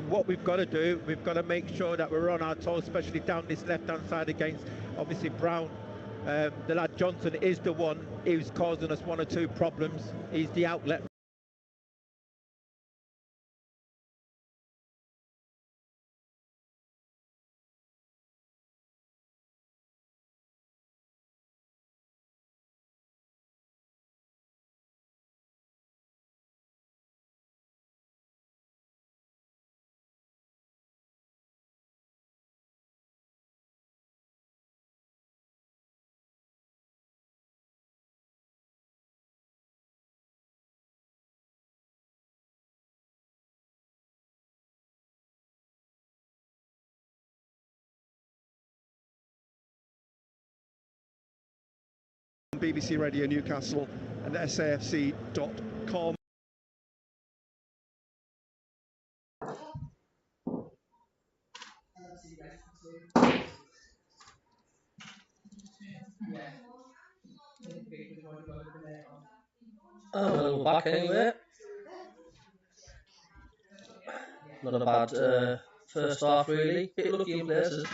what we've got to do, we've got to make sure that we're on our toes, especially down this left-hand side against, obviously, Brown. The lad Johnson is the one who's causing us one or two problems. He's the outlet. BBC Radio Newcastle and safc.com. Oh, well, we're back anyway. Not a bad first half, really. Bit lucky in places.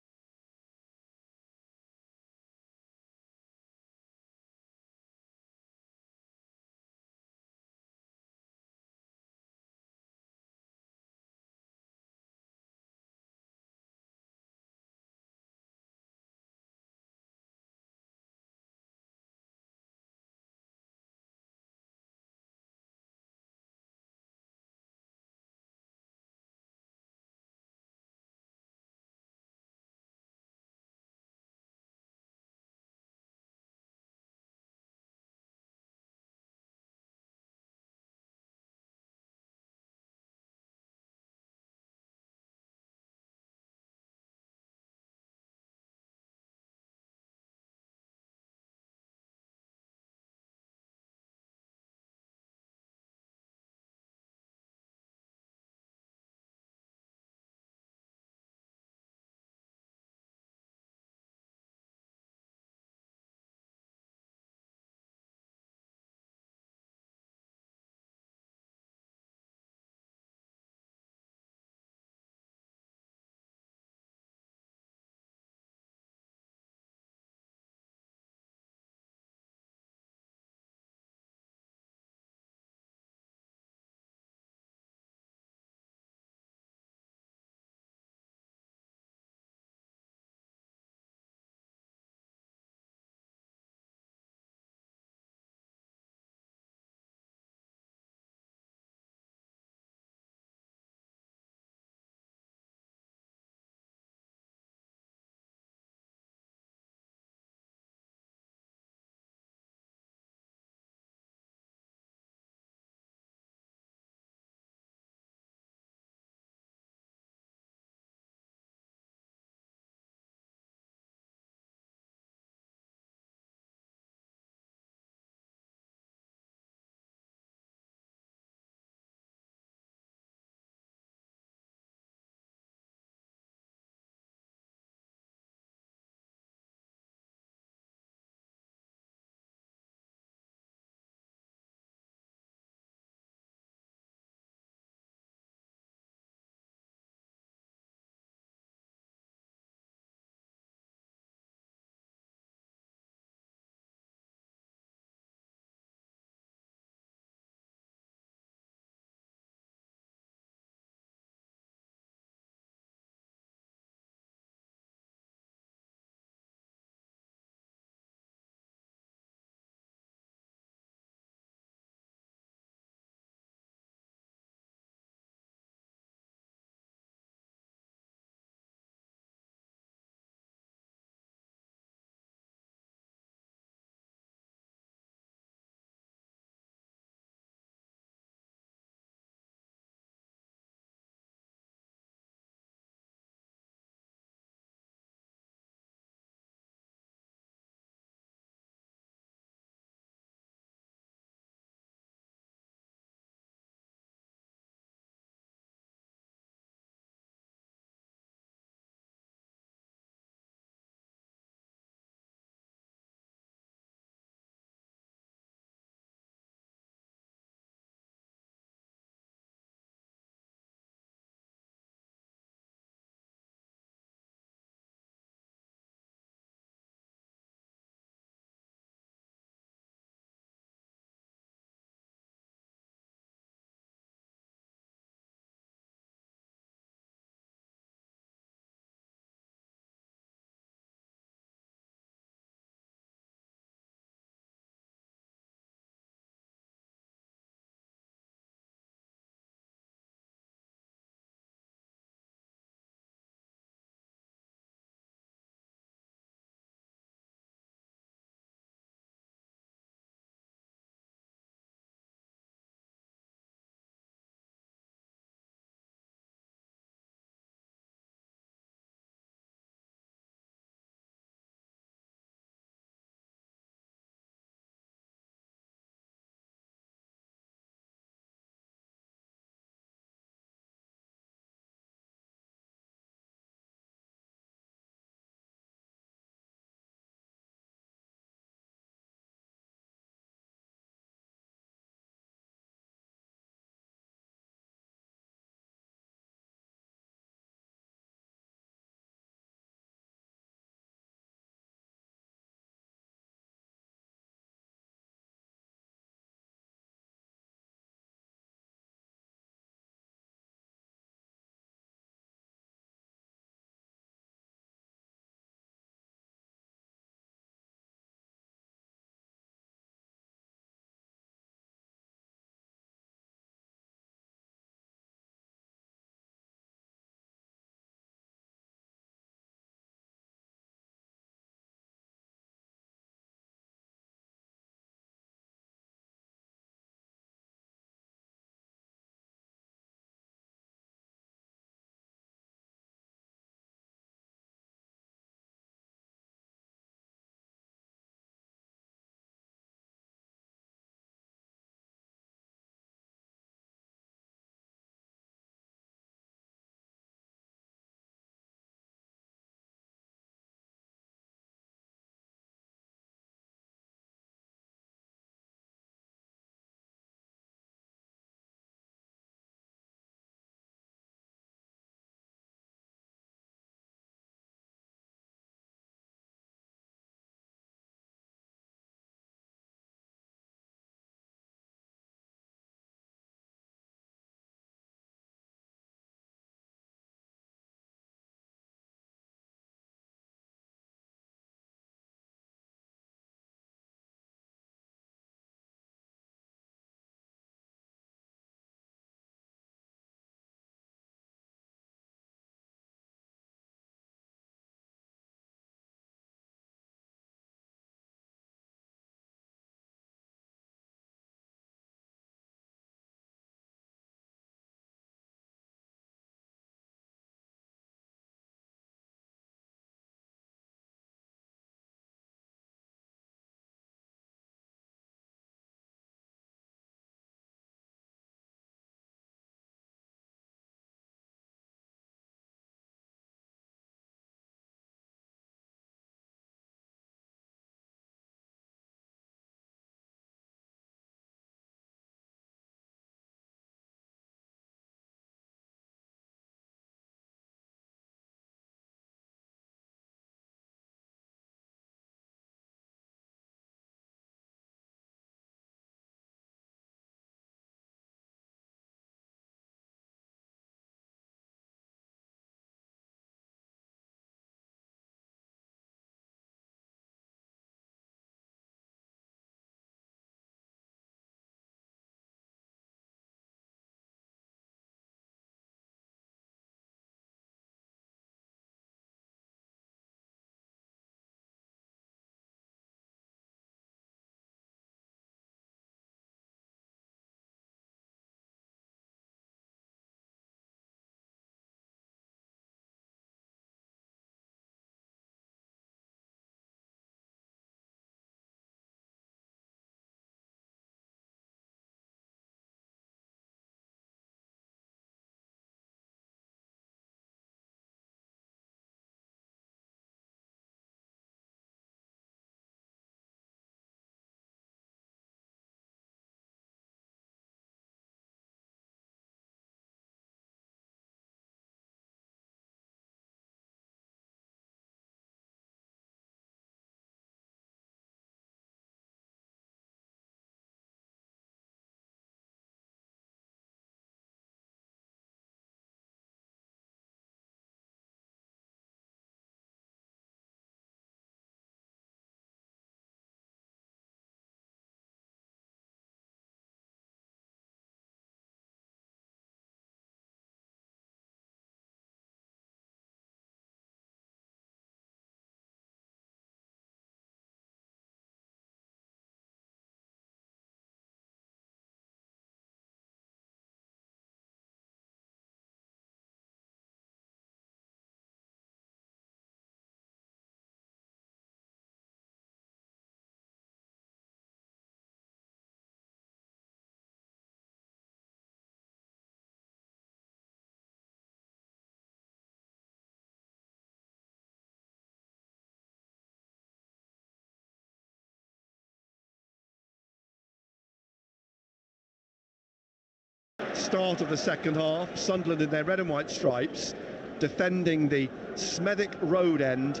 start of the second half. Sunderland in their red and white stripes, defending the Smethwick Road end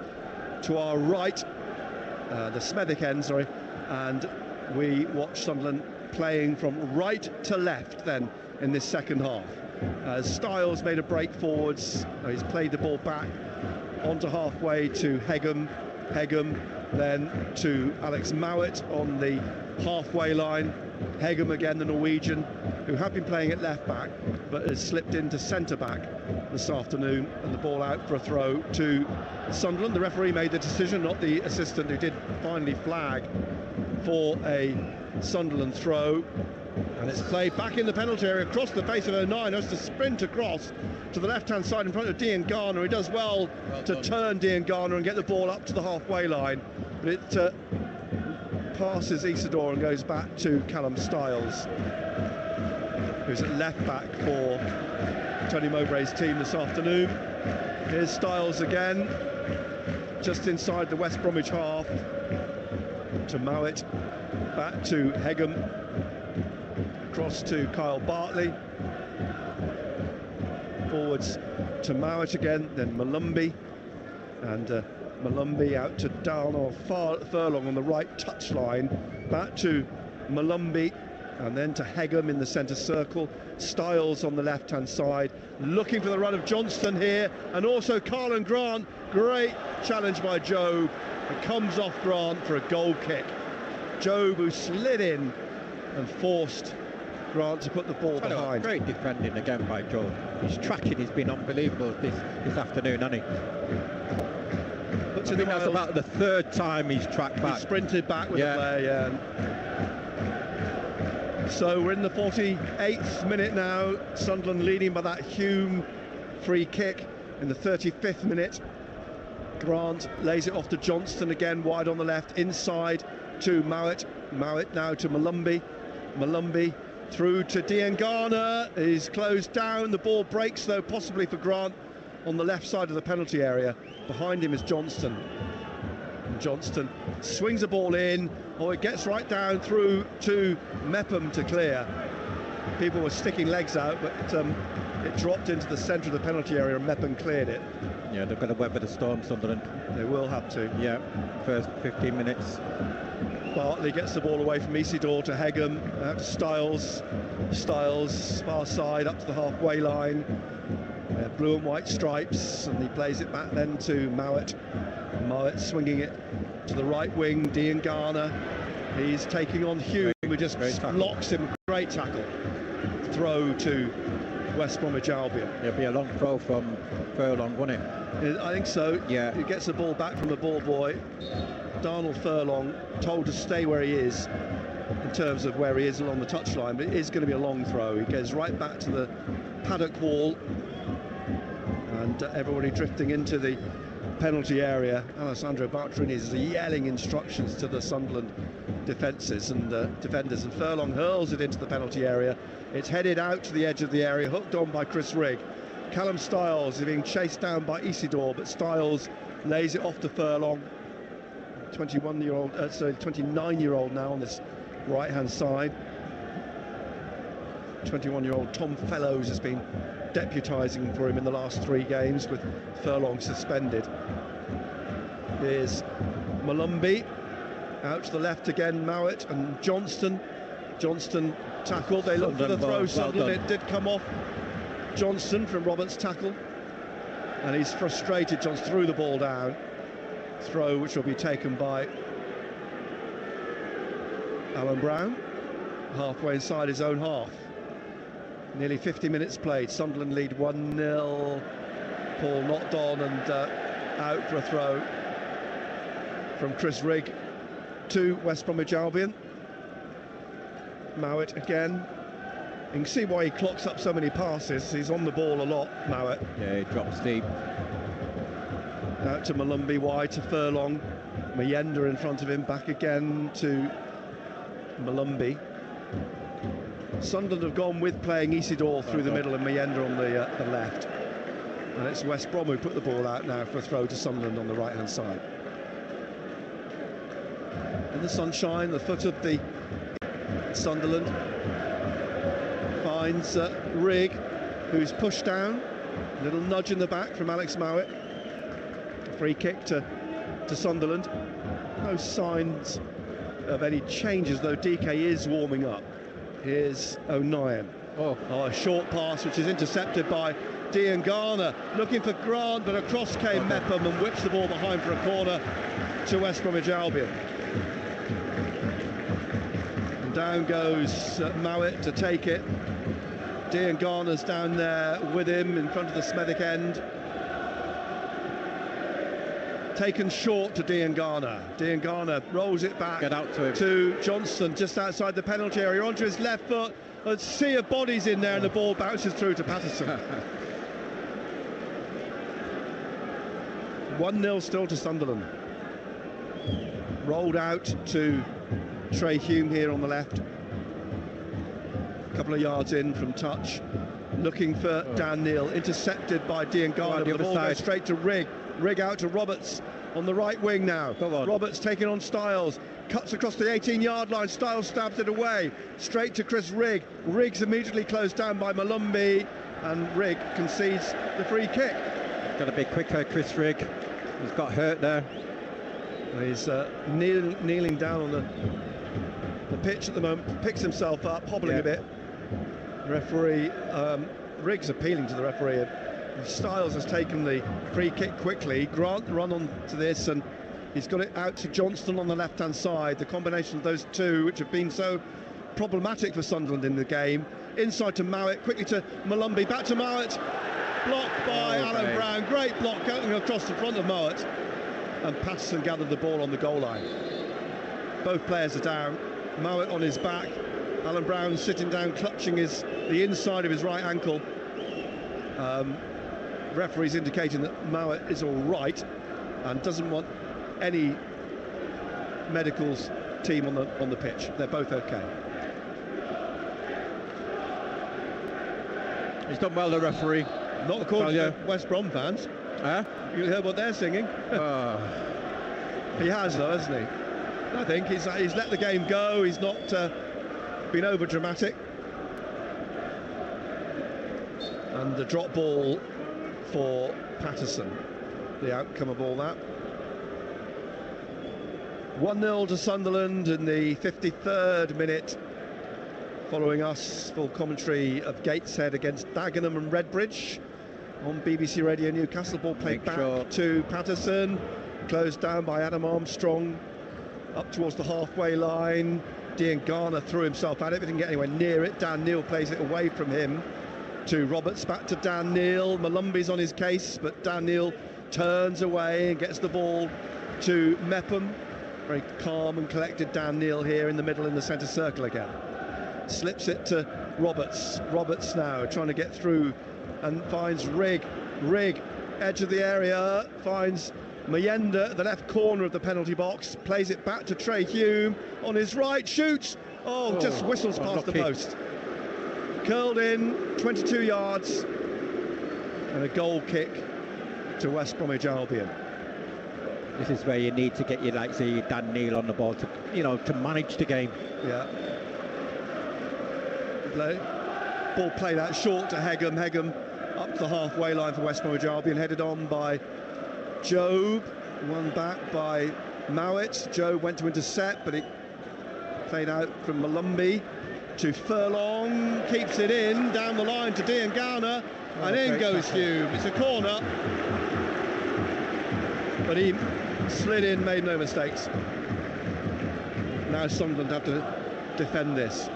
to our right, the Smethwick end, sorry, and we watch Sunderland playing from right to left then in this second half. Styles made a break forwards, he's played the ball back onto halfway to Hegum, then to Alex Mowat on the halfway line. Hegum again, the Norwegian, who had been playing at left back but has slipped into centre back this afternoon, and the ball out for a throw to Sunderland. The referee made the decision, not the assistant, who did finally flag for a Sunderland throw, and it's played back in the penalty area across the face of 09. Has to sprint across to the left hand side in front of Dean Garner. He does well to turn Dean Garner and get the ball up to the halfway line, but it passes Isidore and goes back to Callum Styles, who's at left back for Tony Mowbray's team this afternoon. Here's Styles again, just inside the West Bromwich half, to Mowat, back to Hegum, across to Kyle Bartley, forwards to Mowat again, then Malumbi, and Malumbi out to Darnell Furlong on the right touchline, back to Malumbi, and then to Hegum in the centre circle. Styles on the left-hand side, looking for the run of Johnston here, and also Carlin Grant. Great challenge by Jobe. It comes off Grant for a goal kick. Jobe, who slid in and forced Grant to put the ball behind. Great defending again by Jobe. His tracking has been unbelievable this afternoon, hasn't he? I think that's about the third time he's tracked back. He sprinted back with the player, yeah. So we're in the 48th minute now. Sunderland leading by that Hume free kick in the 35th minute. Grant lays it off to Johnston again, wide on the left, inside to Mowat. Mowat now to Malumbi. Malumbi through to Dean Garner. He's closed down. The ball breaks, though, possibly for Grant on the left side of the penalty area. Behind him is Johnston. And Johnston swings the ball in. Oh, it gets right down through to Mepham to clear. People were sticking legs out, but it dropped into the centre of the penalty area and Mepham cleared it. Yeah, they've got to weather the storm, Sunderland. They will have to. Yeah, first 15 minutes. Bartley gets the ball away from Isidore to Hegum, out to Styles. Styles, far side, up to the halfway line. Blue and white stripes, and he plays it back then to Mowat. Mowat swinging it to the right wing. Dean Garner, he's taking on Hume, who just blocks him. Great tackle. Throw to West Bromwich Albion. It'll be a long throw from Furlong, won't it? I think so. Yeah. He gets the ball back from the ball boy. Darnell Furlong told to stay where he is in terms of where he is along the touchline, but it is going to be a long throw. He goes right back to the paddock wall, and everybody drifting into the penalty area. Alessandro Bartrini is yelling instructions to the Sunderland defenders, and Furlong hurls it into the penalty area. It's headed out to the edge of the area, hooked on by Chris Rigg. Callum Styles is being chased down by Isidore, but Styles lays it off to Furlong. 29-year-old now on this right-hand side. 21-year-old Tom Fellows has been deputising for him in the last 3 games, with Furlong suspended. Here's Malumbi, out to the left again, Mowat and Johnston. Johnston tackled, they looked for the throw, Sunderland, it did come off Johnston from Roberts' tackle, and he's frustrated. Johnston threw the ball down. Throw which will be taken by Alan Brown, halfway inside his own half. Nearly 50 minutes played. Sunderland lead 1-0. Paul knocked on and out for a throw from Chris Rigg to West Bromwich Albion. Mowat again. You can see why he clocks up so many passes. He's on the ball a lot, Mowat. Yeah, he drops deep. Out to Malumbi, wide to Furlong. Mayenda in front of him, back again to Malumbi. Sunderland have gone with playing Isidore through the middle and Mayenda on the left. And it's West Brom who put the ball out now for a throw to Sunderland on the right-hand side. In the sunshine, the foot of the Sunderland. finds Rigg, who's pushed down. A little nudge in the back from Alex Mowat. Free kick to Sunderland. No signs of any changes, though DK is warming up. Here's O'Nien. A short pass which is intercepted by Diangana, looking for Grant, but across came Mepham and whips the ball behind for a corner to West Bromwich Albion. And down goes Mowat to take it. Diangana's down there with him in front of the Smethwick end. Taken short to Diangana. Diangana rolls it back to Johnson just outside the penalty area, onto his left foot. A sea of bodies in there, and the ball bounces through to Patterson. 1-0 still to Sunderland. Rolled out to Trey Hume here on the left. A couple of yards in from touch. Looking for Dan Neil, intercepted by Diangana. The ball goes straight to Rigg. Rigg out to Roberts on the right wing now. Roberts taking on Styles. Cuts across the 18-yard line. Styles stabs it away. Straight to Chris Rigg. Rigg's immediately closed down by Malumbi, and Rigg concedes the free kick. Got to be quicker, Chris Rigg. He's got hurt there. He's kneeling down on the pitch at the moment. Picks himself up, hobbling a bit. The referee, Rigg's appealing to the referee. Styles has taken the free kick quickly. Grant run on to this, and he's got it out to Johnston on the left-hand side. The combination of those two, which have been so problematic for Sunderland in the game. Inside to Mowat, quickly to Malumbi, back to Mowat. Blocked by Alan Brown. Great block going across the front of Mowat. And Patterson gathered the ball on the goal line. Both players are down. Mowat on his back. Alan Brown sitting down, clutching the inside of his right ankle. Referee's indicating that Mowat is all right and doesn't want any medicals team on the pitch. They're both okay. He's done well, the referee. Not according to West Brom fans. You heard what they're singing. He has, though, hasn't he? I think he's let the game go. He's not been over dramatic. And the drop ball for Patterson, the outcome of all that. 1-0 to Sunderland in the 53rd minute, following us full commentary of Gateshead against Dagenham and Redbridge on BBC Radio Newcastle. Ball played back to Patterson, closed down by Adam Armstrong, up towards the halfway line. Diangana threw himself at it, but didn't get anywhere near it. Dan Neil plays it away from him to Roberts, back to Dan Neil. Malumbi's on his case, but Dan Neil turns away and gets the ball to Mepham. Very calm and collected Dan Neil here in the middle, in the centre circle again. Slips it to Roberts. Roberts now trying to get through and finds Rigg. Rigg, edge of the area, finds Mayenda at the left corner of the penalty box, plays it back to Trey Hume on his right, shoots. Just whistles past the post. Curled in, 22 yards, and a goal kick to West Bromwich Albion. This is where you need to get your, like, say, Dan Neil on the ball to, to manage the game. Yeah. Ball played out short to Hegham. Hegham up to the halfway line for West Bromwich Albion, headed on by Jobe, won back by Mowat. Jobe went to intercept, but it played out from Malumbi to Furlong, keeps it in, down the line to Diangana, and in goes Hume. It's a corner, but he slid in, made no mistakes. Now Sunderland have to defend this.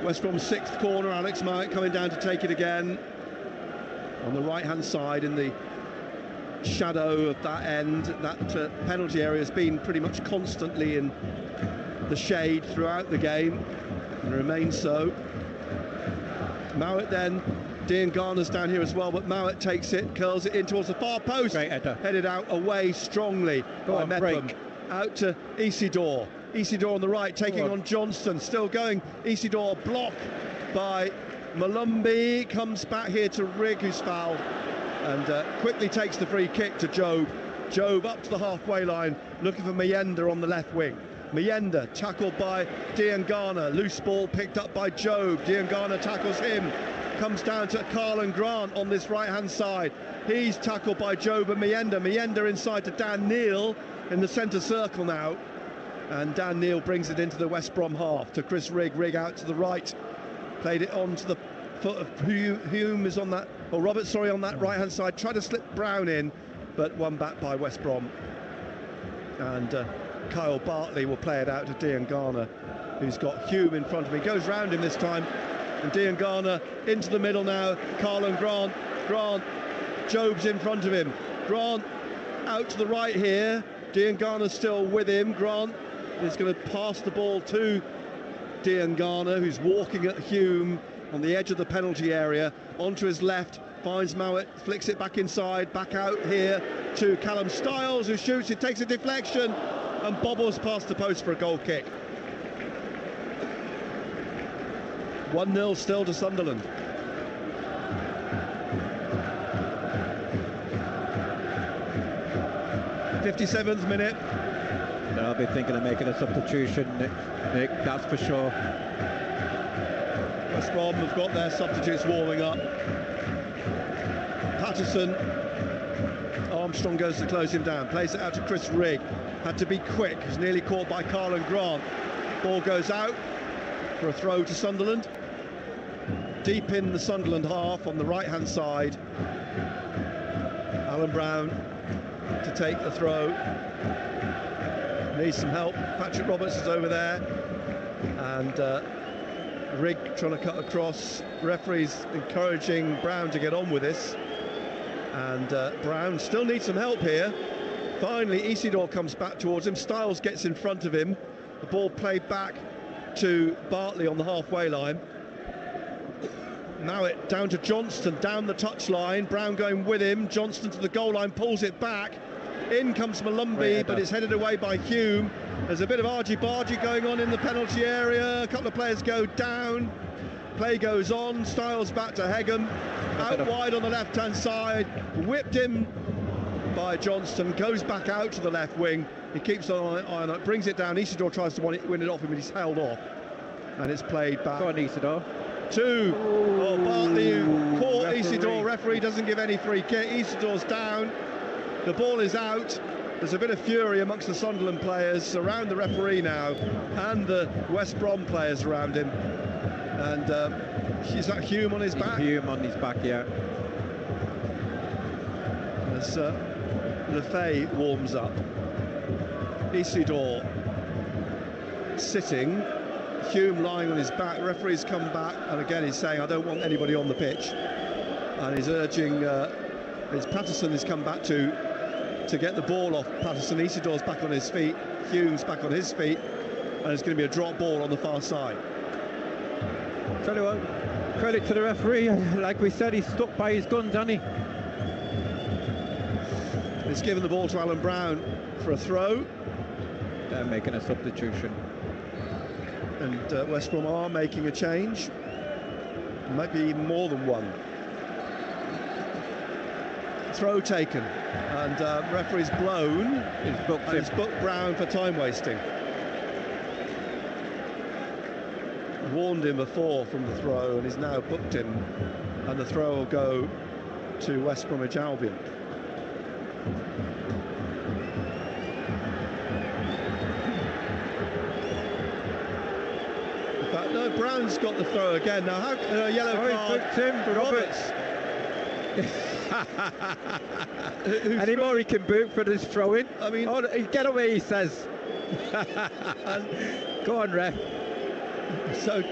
West Brom's sixth corner, Alex Mowat coming down to take it again. On the right-hand side, in the shadow of that end, that penalty area has been pretty much constantly in the shade throughout the game, and remains so. Mowat then, Diangana's down here as well, but Mowat takes it, curls it in towards the far post. Great header. Headed out away strongly by Mepham. Out to Isidore. Isidore on the right, taking on Johnston, still going. Isidore blocked by Malumbi, comes back here to Rigg, who's fouled, and quickly takes the free kick to Jobe. Jobe up to the halfway line, looking for Mayenda on the left wing. Meyenda tackled by Diangana, loose ball picked up by Job. Diangana tackles him, comes down to Carlin Grant on this right hand side. He's tackled by Job and Meyenda. Meyenda inside to Dan Neil in the centre circle now, and Dan Neil brings it into the West Brom half to Chris Rigg. Rigg out to the right, played it on to the foot of Hume is on that, or Roberts, sorry, on that right hand side, tried to slip Brown in, but won back by West Brom. And Kyle Bartley will play it out to Diangana, who's got Hume in front of him. He goes round him this time, and Diangana into the middle now. Carlin Grant, Job's in front of him. Grant out to the right here. Diangana's still with him. Grant is going to pass the ball to Diangana, who's walking at Hume on the edge of the penalty area. Onto his left, finds Mowat, flicks it back inside, back out here to Callum Stiles, who shoots. It takes a deflection and bobbles past the post for a goal kick. 1-0 still to Sunderland. 57th minute. They'll be thinking of making a substitution, Nick, that's for sure. West Brom have got their substitutes warming up. Patterson, Armstrong goes to close him down, plays it out to Chris Rigg. Had to be quick, was nearly caught by Carlin Grant. Ball goes out for a throw to Sunderland. Deep in the Sunderland half on the right hand side. Alan Brown to take the throw. Needs some help. Patrick Roberts is over there, and Rigg trying to cut across. Referee's encouraging Brown to get on with this, and Brown still needs some help here. Finally Isidore comes back towards him. Stiles gets in front of him. The ball played back to Bartley on the halfway line. Now it down to Johnston, down the touchline. Brown going with him. Johnston to the goal line, pulls it back. In comes Malumbi, but it's headed away by Hume. There's a bit of argy-bargy going on in the penalty area. A couple of players go down. Play goes on. Stiles back to Hegham. Out wide on the left-hand side. Whipped in by Johnston. Goes back out to the left wing. He keeps on it, brings it down. Isidore tries to win it off him, but he's held off. And it's played back. Go on, Isidore. Bartley caught Isidore. Referee doesn't give any free kick. Isidore's down. The ball is out. There's a bit of fury amongst the Sunderland players around the referee now, and the West Brom players around him. And is that Hume on his back? Hume on his back, yeah. As Lefay warms up. Isidore sitting. Hume lying on his back. Referee's come back, and again he's saying, I don't want anybody on the pitch. And he's urging, Patterson has come back to get the ball off Patterson. Isidore's back on his feet. Hume's back on his feet. And it's going to be a drop ball on the far side. Tell you what, credit to the referee. Like we said, he's stuck by his guns, hasn't he? It's given the ball to Alan Brown for a throw. They're making a substitution. And West Brom are making a change. Might be even more than one. Throw taken, and referee's blown. He's booked Brown for time wasting. Warned him before from the throw, and he's now booked him, and the throw will go to West Bromwich Albion. In fact, no, Brown's got the throw again. Now, yellow card. Tim Roberts. Any more he can boot for this throw-in? I mean, get away, he says. Go on, ref. So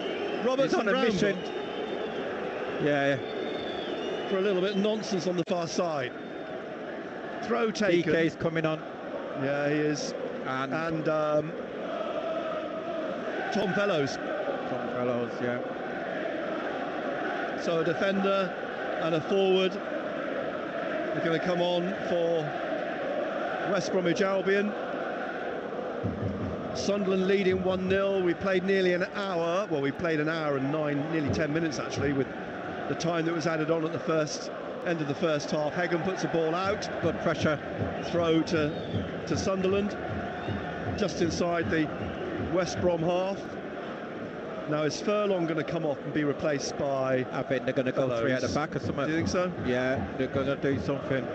Roberts on a mission. Yeah. For a little bit of nonsense on the far side. Throw taken. DK's coming on. Yeah, he is. And Tom Fellows. Yeah. So a defender and a forward are going to come on for West Bromwich Albion. Sunderland leading 1-0. We played nearly an hour. Well, we played an hour and nearly 10 minutes actually, with the time that was added on at the end of the first half. Hegham puts the ball out. Good pressure. Throw to Sunderland. just inside the West Brom half. Now is Furlong going to come off and be replaced by... I think they're going to go 3 at the back or something. Do you think so? Yeah, they're going to do something.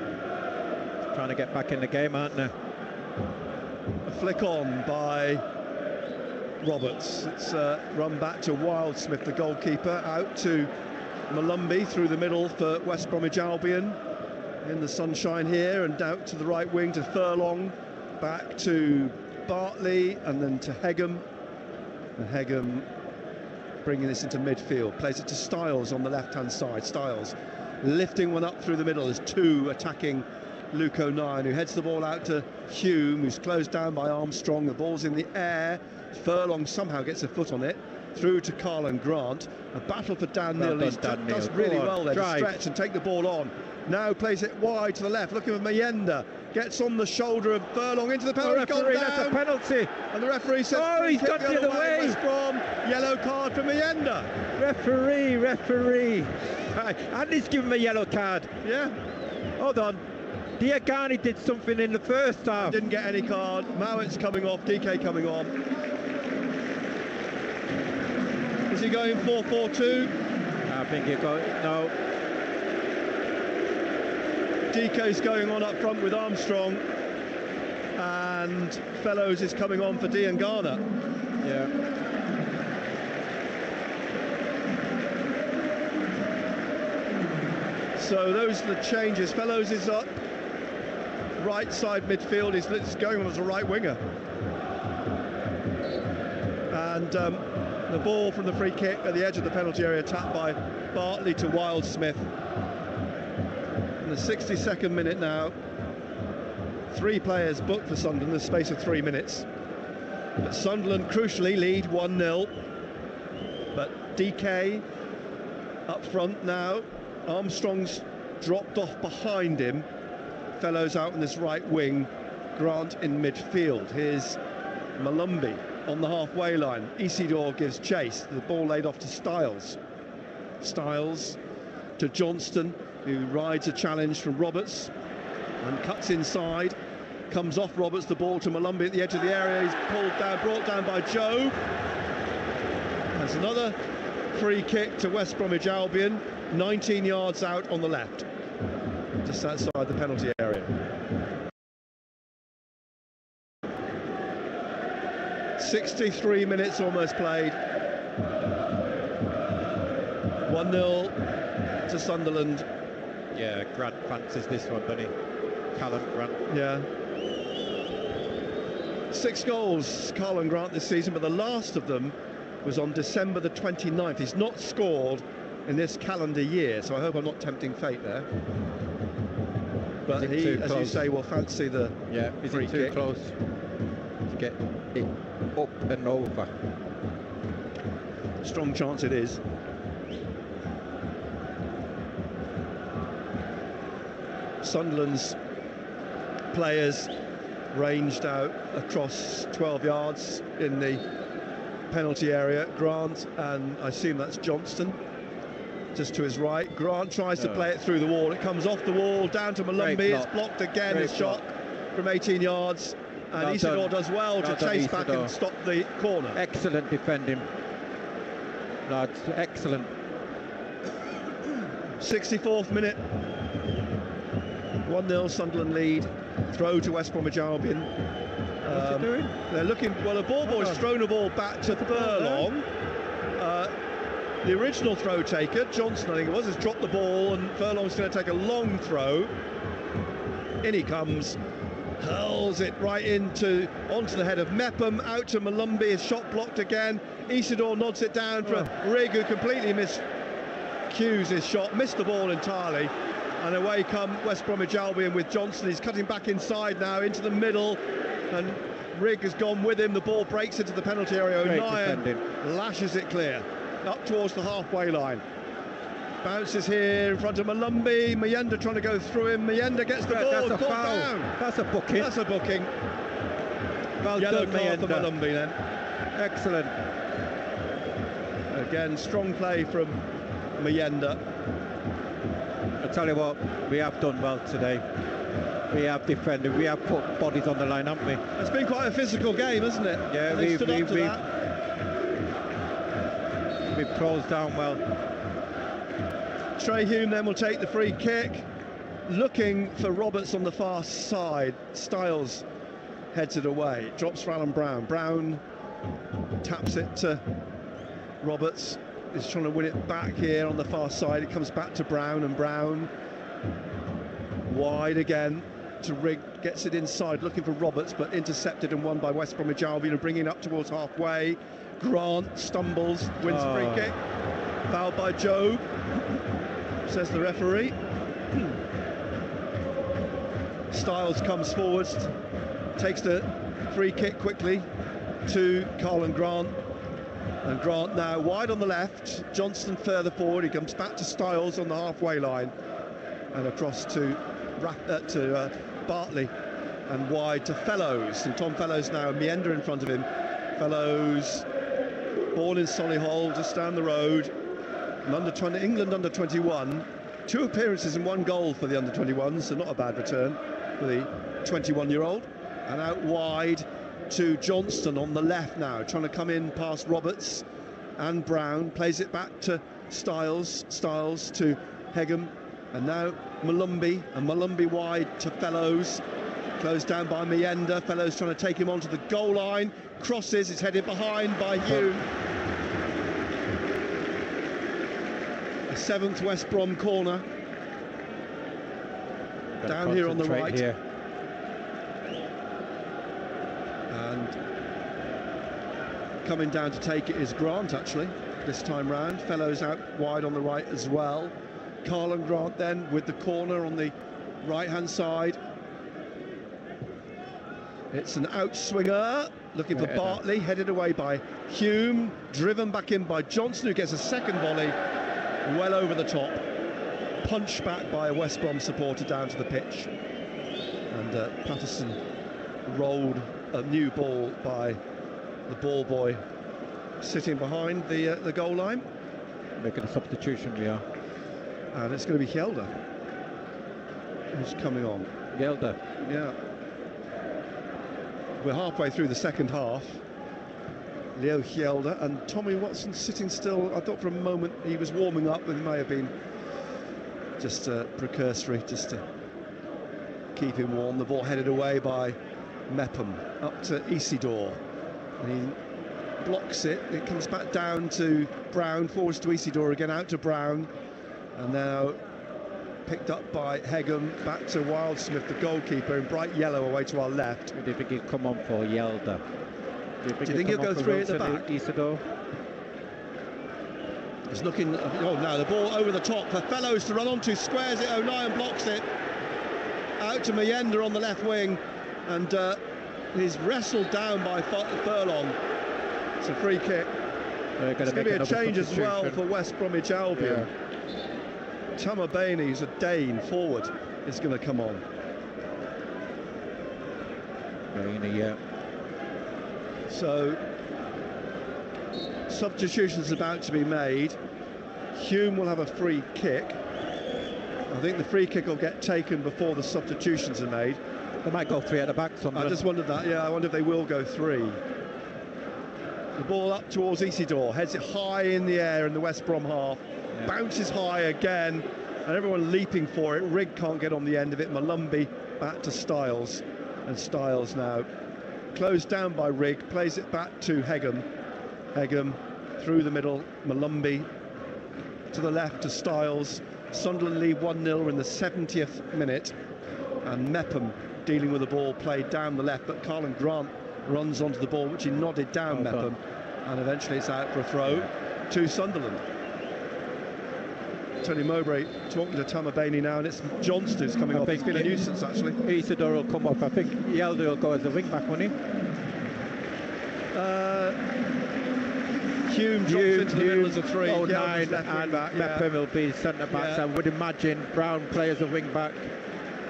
Trying to get back in the game, aren't they? A flick on by Roberts. It's run back to Wildsmith, the goalkeeper, out to Malumbi through the middle for West Bromwich Albion. In the sunshine here, and out to the right wing to Furlong, back to Bartley, and then to Hegham. And Hegham bringing this into midfield, plays it to Styles on the left-hand side. Styles lifting one up through the middle. There's 2 attacking Luke O'Nien, who heads the ball out to Hume, who's closed down by Armstrong. The ball's in the air. Furlong somehow gets a foot on it. Through to Carlan Grant. A battle for Dan Neal. He does really well there to stretch and take the ball on. Now plays it wide to the left, looking for Mayenda. Gets on the shoulder of Furlong into the penalty. Oh, referee, that's a penalty. And the referee says, oh, he's got the other way. West Brom, yellow card for Mayenda. Referee. And he's given him a yellow card. Yeah. Hold on. Diagani did something in the first half. Didn't get any card. Mowatt's coming off, DK coming on. Is he going 4-4-2? I think he's going, no. DK's going on up front with Armstrong, and Fellows is coming on for Diangana. Yeah. So those are the changes. Fellows is up, right side midfield, he's going on as a right winger. And the ball from the free kick at the edge of the penalty area, tapped by Bartley to Wildsmith. In the 62nd minute now, 3 players booked for Sunderland in the space of 3 minutes. But Sunderland crucially lead 1-0. But DK up front now. Armstrong's dropped off behind him. Fellows out in this right wing. Grant in midfield. Here's Malumbi on the halfway line. Isidore gives chase. The ball laid off to Styles. Styles to Johnston, who rides a challenge from Roberts and cuts inside. Comes off Roberts, the ball to Malumbi at the edge of the area. He's pulled down, brought down by Joe. There's another free kick to West Bromwich Albion, 19 yards out on the left, just outside the penalty area. 63 minutes almost played. 1-0 to Sunderland. Yeah, Grant fancies this one, doesn't he? Callum Grant. Yeah. 6 goals, Carlan Grant, this season, but the last of them was on December the 29th. He's not scored in this calendar year, so I hope I'm not tempting fate there. But he, as you say, will fancy the free kick. Too close to get it up and over? Strong chance it is. Sunderland's players ranged out across 12 yards in the penalty area. Grant, and I assume that's Johnston, just to his right. Grant tries to play it through the wall. It comes off the wall, down to Malumbi. It's blocked again. His shot from 18 yards. And Isidore does well to chase back and stop the corner. Excellent defending, lads. Excellent. 64th minute. 1-0 Sunderland lead. Throw to West Bromwich Albion. What's he doing? They're looking. Well, the ball boy's thrown a ball back to Furlong. The original throw taker, Johnson, I think it was, has dropped the ball, and Furlong's going to take a long throw. In he comes, hurls it right onto the head of Mepham, out to Malumbi. His shot blocked again. Isidore nods it down for Rigg, who completely miscues his shot, missed the ball entirely. And away come West Bromwich Albion with Johnson. He's cutting back inside now into the middle, and Rigg has gone with him. The ball breaks into the penalty area. O'Nien lashes it clear up towards the halfway line. Bounces here in front of Malumbi. Mayenda trying to go through him. Mayenda gets the ball. That's a foul. Down. That's a booking. That's a booking. Well Yellow done, card Mayenda. for Malumbi then. Excellent. Again, strong play from Mayenda. I tell you what, we have done well today. We have defended, we have put bodies on the line, haven't we? It's been quite a physical game, hasn't it? Yeah, they stood up to that. We've closed down well. Trey Hume then will take the free kick, looking for Roberts on the far side. Styles heads it away, drops for Alan Brown. Brown taps it to Roberts. He's trying to win it back here on the far side. It comes back to Brown, and Brown wide again to Rigg, gets it inside, looking for Roberts, but intercepted and won by West Bromwich Albion, and bringing it up towards halfway. Grant stumbles, wins the free kick. Fouled by Jobe, says the referee. Styles comes forwards, takes the free kick quickly to Carlin Grant. And Grant now wide on the left, Johnston further forward. He comes back to Styles on the halfway line and across to Bartley and wide to Fellows. And Tom Fellows now, Meander in front of him. Fellows, born in Solihull, just down the road. And England under 21. 2 appearances and 1 goal for the under 21s, so not a bad return for the 21-year-old. And out wide to Johnston on the left now, trying to come in past Roberts and Brown, plays it back to Styles to Hegham, and now Malumbi, and Malumbi wide to Fellows, closed down by Meander. Fellows trying to take him onto the goal line, crosses, it's headed behind by Hume. A 7th West Brom corner, down here on the right. Here. And coming down to take it is Grant, actually, this time round. Fellows out wide on the right as well. Carlin Grant then with the corner on the right-hand side. It's an outswinger, looking for Bartley, headed away by Hume, driven back in by Johnson, who gets a second volley, well over the top. Punched back by a West Brom supporter down to the pitch. And Patterson rolled a new ball by the ball boy sitting behind the goal line. Making a substitution, we are. And it's going to be Hjelde who's coming on. Hjelde. Yeah. We're halfway through the second half. Leo Hjelde and Tommy Watson sitting still. I thought for a moment he was warming up, but it may have been just precursory, just to keep him warm. The ball headed away by Mepham up to Isidore, and he blocks it. It comes back down to Brown, forwards to Isidore again, out to Brown, and now picked up by Hegham, back to Wildsmith, the goalkeeper, in bright yellow away to our left. Do you think he'll come on for Hjelde? Do you think he'll go 3 at the back? Isidore? He's looking. Oh, now the ball over the top for Fellows to run onto, squares it. O'Neill blocks it. Out to Meander on the left wing, and he's wrestled down by Furlong. It's a free kick. It's going to be a change as well for West Bromwich Albion. Yeah. Tamabani, who's a Dane forward, is going to come on. Yeah. So substitutions about to be made. Hume will have a free kick. I think the free kick will get taken before the substitutions are made. They might go 3 at the back. I just wondered that. Yeah, I wonder if they will go 3. The ball up towards Isidore, heads it high in the air in the West Brom half. Yeah. Bounces high again, and everyone leaping for it. Rigg can't get on the end of it. Malumbi back to Styles, and Styles now closed down by Rigg, plays it back to Hegham. Hegham through the middle, Malumbi to the left to Styles. Sunderland lead 1-0 in the 70th minute, and Mepham dealing with the ball played down the left, but Carlin Grant runs onto the ball, which he nodded down Mepham, and eventually it's out for a throw to Sunderland. Tony Mowbray talking to Tamabani now, and it's Johnston who's coming off. It's been a nuisance, actually. Isidore will come off. I think Hjelde will go as a wing back, won't he? Hume drops into the middle as a 3. O'Neill and Mepham will be centre back. So I would imagine Brown plays a wing back,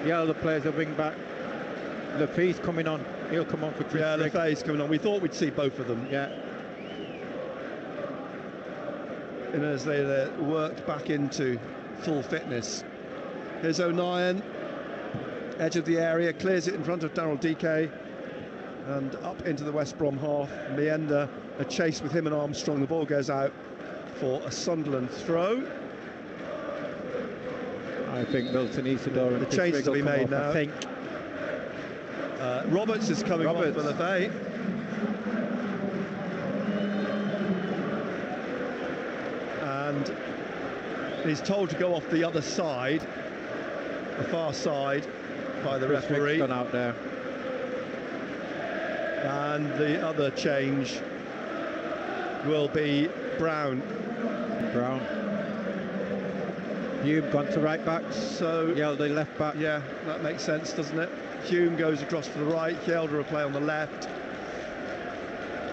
Hjelde plays a wing back. Lefay's coming on. He'll come on for Chris. Yeah, Lefay's coming on. We thought we'd see both of them. Yeah. And as they worked back into full fitness. Here's O'Neill. edge of the area, clears it in front of Daryl DK, and up into the West Brom half. Mienda, a chase with him and Armstrong. The ball goes out for a Sunderland throw. I think Milton Isidore and the change will be made now. I think Roberts is coming on for Lefay. And he's told to go off the other side, the far side, by the referee. Gone out there. And the other change will be Brown. Hume gone to right back, so Hjelde left back. Yeah, that makes sense, doesn't it? Hume goes across to the right, Hjelde will play on the left.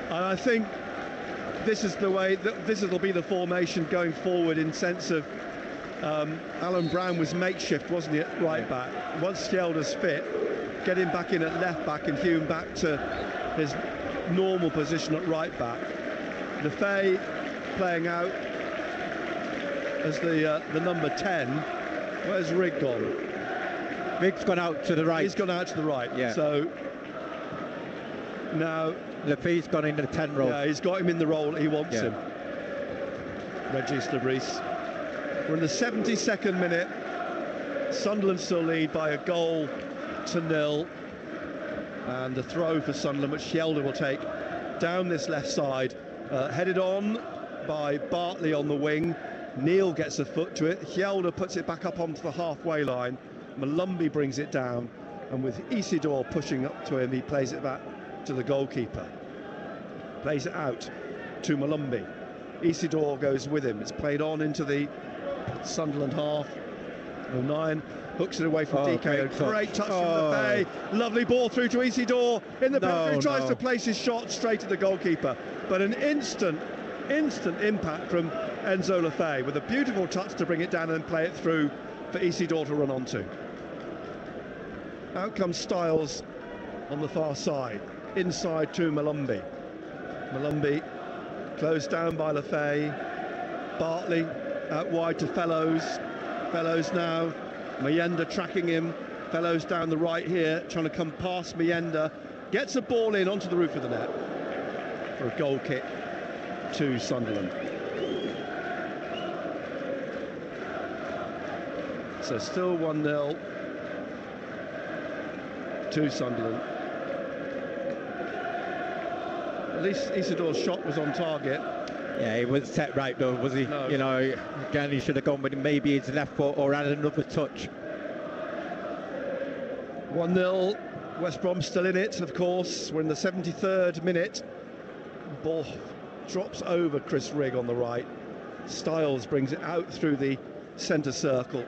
And I think this is the way, this will be the formation going forward, in sense of Alan Brown was makeshift, wasn't he, at right back. Once Hjelde's fit, get him back in at left back and Hume back to his normal position at right back. Lefay playing out as the number 10. Where's Rigg gone? Rigg's gone out to the right. He's gone out to the right. Yeah. So now Lefay's gone into the 10 role. Yeah, he's got him in the role he wants him. Regis Lebris. We're in the 72nd minute. Sunderland still lead by a goal to nil. And the throw for Sunderland, which Hjelde will take down this left side. Headed on by Bartley on the wing. Neal gets a foot to it. Hjelde puts it back up onto the halfway line. Malumbi brings it down, and with Isidore pushing up to him, he plays it back to the goalkeeper. Plays it out to Malumbi. Isidore goes with him. It's played on into the Sunderland half. 09 hooks it away from DK. Great touch from Lefay. Lovely ball through to Isidore in the penalty. Tries to place his shot straight at the goalkeeper, but an instant impact from Enzo Lefay with a beautiful touch to bring it down and play it through for Isidore to run onto. Out comes Styles on the far side, inside to Malumbi. Malumbi closed down by Lefay. Bartley out wide to Fellows. Fellows now. Mienda tracking him. Fellows down the right here, trying to come past Mienda. Gets a ball in onto the roof of the net for a goal kick to Sunderland. So still 1-0 to Sunderland. At least Isidore's shot was on target. Yeah, he wasn't set right though, was he? No. You know, again, he should have gone with maybe his left foot or had another touch. 1-0, West Brom still in it, of course. We're in the 73rd minute. Ball drops over Chris Rigg on the right. Styles brings it out through the centre circle.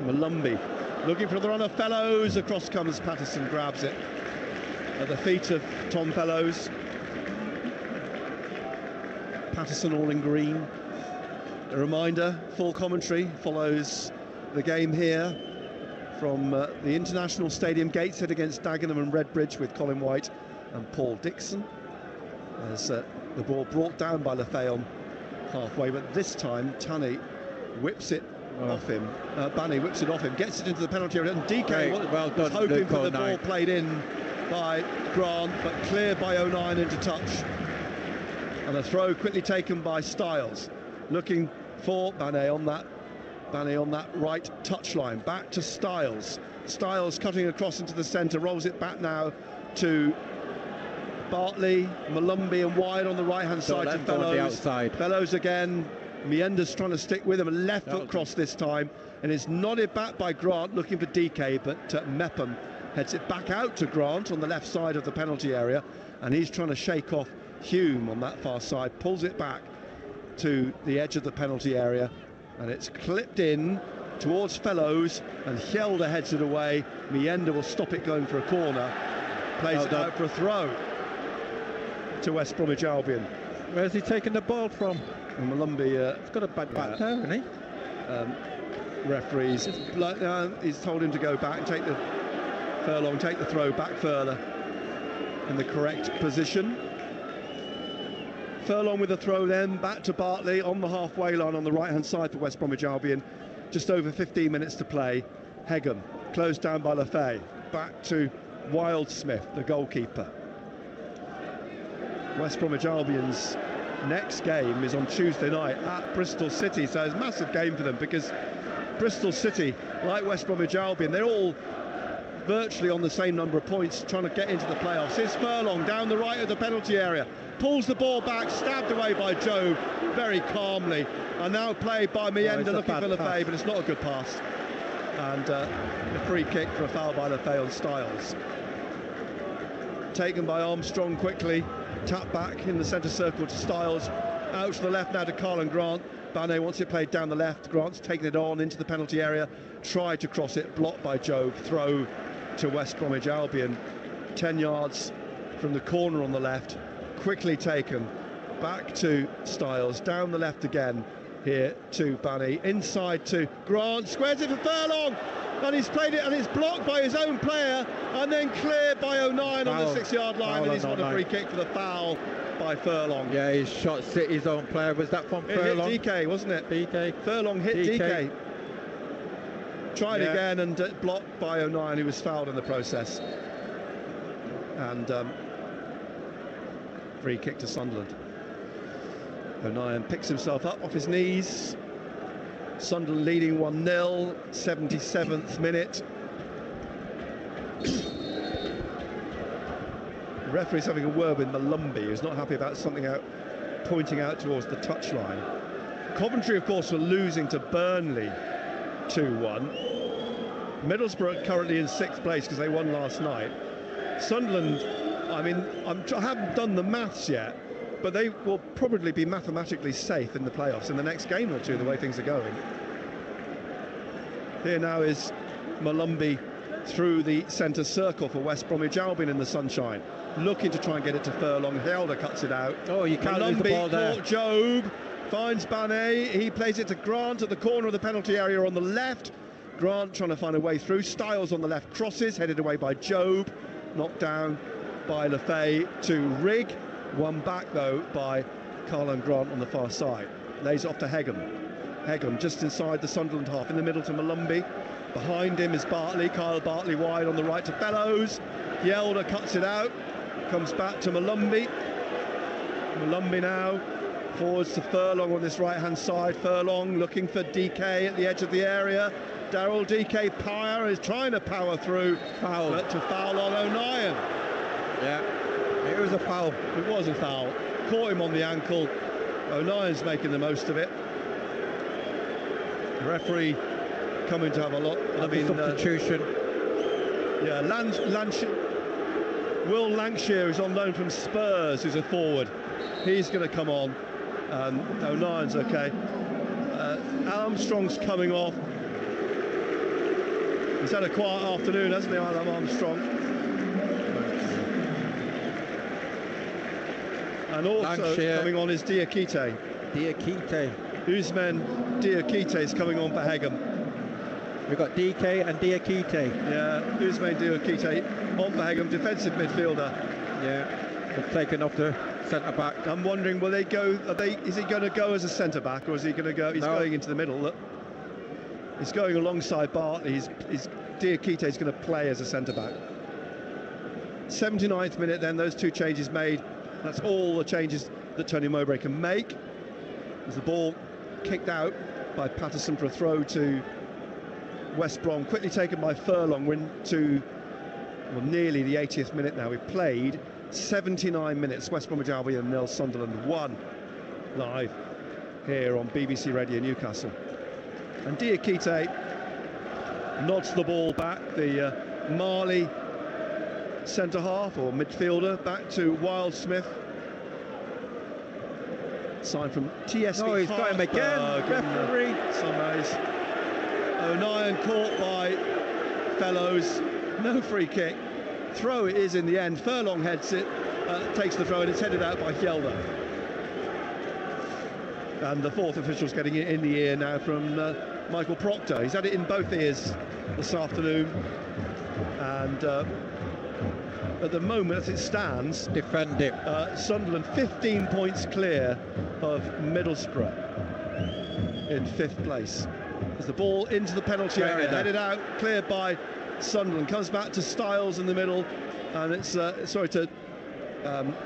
Malumbi looking for the runner. Fellows, across comes Patterson, grabs it at the feet of Tom Fellows. Patterson all in green. A reminder, full commentary follows the game here from the International Stadium, Gateshead against Dagenham and Redbridge, with Colin White and Paul Dixon. As the ball brought down by Lefay on halfway, but this time Tunney whips it off him. Bunny whips it off him, gets it into the penalty area, and DK was hoping for the ball played in by Grant, but cleared by 09 into touch. And a throw quickly taken by Styles, looking for Banet on that right touchline. Back to Styles. Styles cutting across into the centre, rolls it back now to Bartley, Malumbi, and wide on the right-hand side to Fellows. Fellows again. Mienda's trying to stick with him, a left foot cross this time, and it's nodded back by Grant, looking for DK, but Mepham heads it back out to Grant on the left side of the penalty area, and he's trying to shake off Hume on that far side, pulls it back to the edge of the penalty area, and it's clipped in towards Fellows, and Hjelde heads it away. Mienda will stop it going for a corner, plays it out for a throw to West Bromwich Albion. Where's he taking the ball from? And Malumbi, he's got a bad back there, hasn't he? Referees, he's told him to go back, take the Furlong, take the throw back further in the correct position. Furlong with a throw then, back to Bartley on the halfway line on the right-hand side for West Bromwich Albion. Just over 15 minutes to play. Hegham closed down by Lefay. Back to Wildsmith, the goalkeeper. West Bromwich Albion's next game is on Tuesday night at Bristol City, so it's a massive game for them, because Bristol City, like West Bromwich Albion, they're all virtually on the same number of points, trying to get into the playoffs. Here's Furlong down the right of the penalty area, pulls the ball back, stabbed away by Jobe very calmly, and now played by Mienda, looking for Lefay, but it's not a good pass. And a free kick for a foul by Lefay on Styles. Taken by Armstrong quickly, tap back in the centre circle to Styles, out to the left now to Carlin Grant. Bane wants it played down the left, Grant's taken it on into the penalty area, tried to cross it, blocked by Jobe, throw to West Bromwich Albion, 10 yards from the corner on the left, quickly taken, back to Styles, down the left again, here to Bane, inside to Grant, squares it for Furlong, and he's played it, and it's blocked by his own player, and then cleared by O'Nien on the 6-yard line, and he's got a free kick for the foul by Furlong. Yeah, he's shot City's own player. Was that from Furlong? It hit DK, wasn't it? DK. Furlong hit DK. Tried again, and blocked by O'Nien, who was fouled in the process. And free kick to Sunderland. O'Nien picks himself up off his knees. Sunderland leading 1-0, 77th minute. The referee's having a word with Malumbi, who's not happy about something pointing out towards the touchline. Coventry, of course, were losing to Burnley 2-1. Middlesbrough currently in 6th place because they won last night. Sunderland, I mean, I haven't done the maths yet, but they will probably be mathematically safe in the playoffs in the next game or two, the way things are going. Here now is Malumbi through the centre circle for West Bromwich Albion in the sunshine, looking to try and get it to Furlong. Helder cuts it out. Oh, you can't lose the ball there. Caught Jobe, finds Bane, he plays it to Grant at the corner of the penalty area on the left. Grant trying to find a way through. Styles on the left, crosses, headed away by Jobe, knocked down by Lefay to Rigg. Won back though by Carlin Grant on the far side. Lays it off to Hegham. Hegham just inside the Sunderland half, in the middle to Malumbi. Behind him is Bartley. Kyle Bartley wide on the right to Bellows. Yelder cuts it out. Comes back to Malumbi. Malumbi now forwards to Furlong on this right-hand side. Furlong looking for DK at the edge of the area. Daryl DK Pyre is trying to power through, but to foul on O'Nien. Yeah. It was a foul. It was a foul. Caught him on the ankle. O'Nien's making the most of it. The referee coming to have a look. Substitution. Will Lancashire is on loan from Spurs, who's a forward. He's going to come on. O'Nien's okay. Armstrong's coming off. He's had a quiet afternoon, hasn't he, Alan Armstrong? And also Lancashire. coming on is Diakite. Usman Diakite is coming on for Hegham. We've got DK and Diakite. Yeah, Usman Diakite on for Hegham, defensive midfielder. Yeah, they've taken off the centre-back. I'm wondering, will they go, is he going to go as a centre-back, or is he going to go, he's going into the middle. Look. He's going alongside Bartley. Diakite is going to play as a centre-back. 79th minute then, those two changes made. That's all the changes that Tony Mowbray can make. As the ball kicked out by Patterson for a throw to West Brom, quickly taken by Furlong. We're into nearly the 80th minute now. We've played 79 minutes. West Bromwich Albion 0, Sunderland 1. Live here on BBC Radio Newcastle. And Diakite nods the ball back, the Marley centre-half or midfielder, back to Wildsmith. Sign from TSV. Oh, he's got him again, referee. Sunrise. O'Nien caught by Fellows. No free kick. Throw it is in the end. Furlong heads it, takes the throw, and it's headed out by Yelder. And the fourth official's getting it in the ear now from Michael Proctor. He's had it in both ears this afternoon. And at the moment, as it stands, defend it. Sunderland 15 points clear of Middlesbrough in 5th place. As the ball into the penalty area, headed out, cleared by Sunderland. Comes back to Styles in the middle, and it's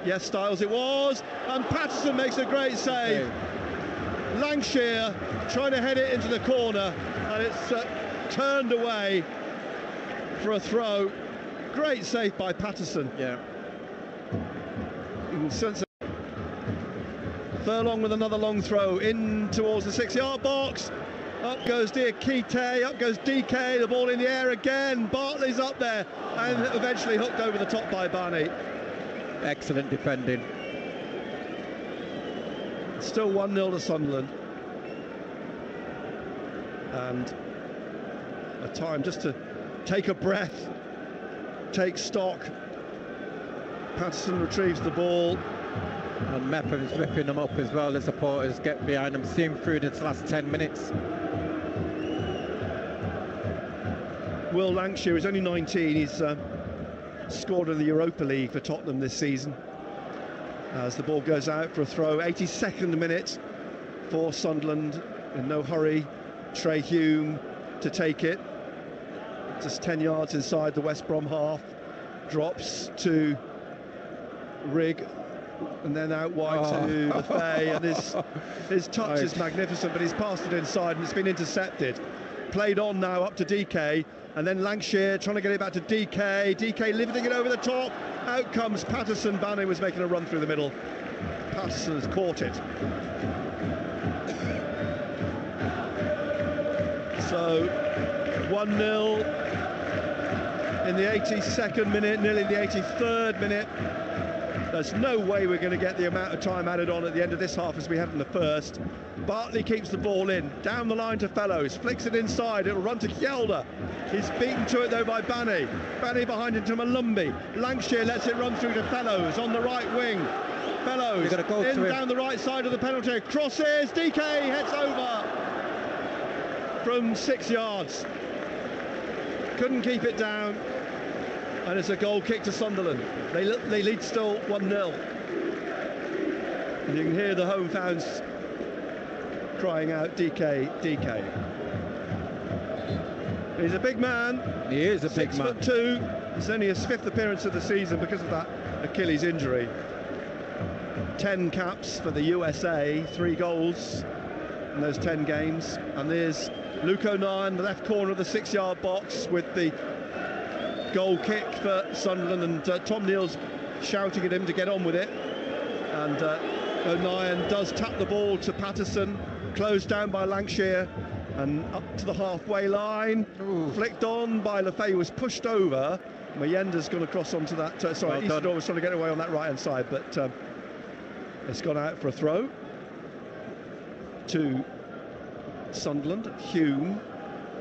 yes, Styles it was, and Patterson makes a great save. Lancashire trying to head it into the corner, and it's turned away for a throw. Great save by Patterson. Yeah. You can sense it. Furlong with another long throw in towards the 6-yard box. Up goes Diakite, up goes DK, the ball in the air again. Bartley's up there, and eventually hooked over the top by Barney. Excellent defending. Still 1-0 to Sunderland. And a time just to take a breath, take stock. Patterson retrieves the ball. And Mepham's ripping them up as well. The supporters get behind them, see him through this last 10 minutes. Will Lancashire is only 19. He's scored in the Europa League for Tottenham this season. As the ball goes out for a throw, 82nd minute for Sunderland. In no hurry, Trey Hume to take it. Just 10 yards inside the West Brom half. Drops to Rigg, and then out wide to Lefay, and his touch is magnificent, but he's passed it inside and it's been intercepted. Played on now up to DK, and then Lancashire trying to get it back to DK. DK lifting it over the top. Out comes Patterson. Bane was making a run through the middle. Patterson has caught it. So 1-0 in the 82nd minute, nearly the 83rd minute. There's no way we're going to get the amount of time added on at the end of this half as we had in the first. Bartley keeps the ball in, down the line to Fellows, flicks it inside, it'll run to Kjelder. He's beaten to it though by Bane. Bane behind him to Malumbi. Lancashire lets it run through to Fellows on the right wing. Fellows in down the right side of the penalty. Crosses, DK heads over from 6 yards. Couldn't keep it down. And it's a goal kick to Sunderland. They lead still 1-0. And you can hear the home fans crying out, DK, DK. He's a big man. He is a big man. 6'2". It's only his 5th appearance of the season because of that Achilles injury. 10 caps for the USA, 3 goals in those 10 games. And there's Luke O'Nien, the left corner of the 6-yard box with the goal kick for Sunderland, and Tom Neal's shouting at him to get on with it. And O'Nien does tap the ball to Patterson, closed down by Lancashire, and up to the halfway line. Ooh. Flicked on by Lefay, was pushed over. Mayenda's gone across onto that. Sorry, Isidore was trying to get away on that right-hand side, but it's gone out for a throw to Sunderland. Hume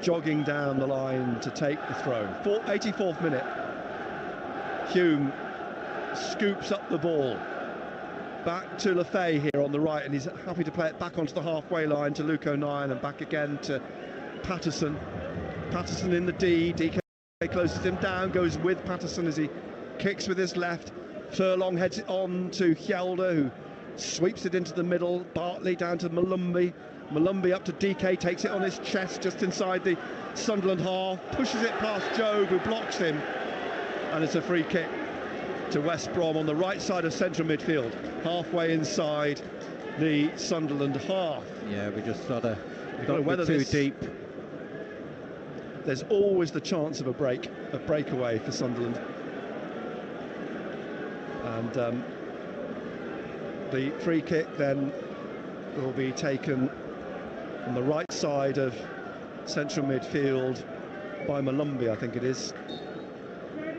jogging down the line to take the throw. 84th minute. Hume scoops up the ball. Back to Lefay here on the right, and he's happy to play it back onto the halfway line to Luke O'Nien, and back again to Patterson. Patterson in the D. DK closes him down, goes with Patterson as he kicks with his left. Furlong heads it on to Kjelder, who sweeps it into the middle. Bartley down to Malumbi. Malumbi up to DK, takes it on his chest just inside the Sunderland half, pushes it past Jobe, who blocks him, and it's a free kick to West Brom on the right side of central midfield, halfway inside the Sunderland half. Yeah, we just sort of got too deep. There's always the chance of a breakaway for Sunderland. And the free kick then will be taken on the right side of central midfield by Malumbi, I think it is.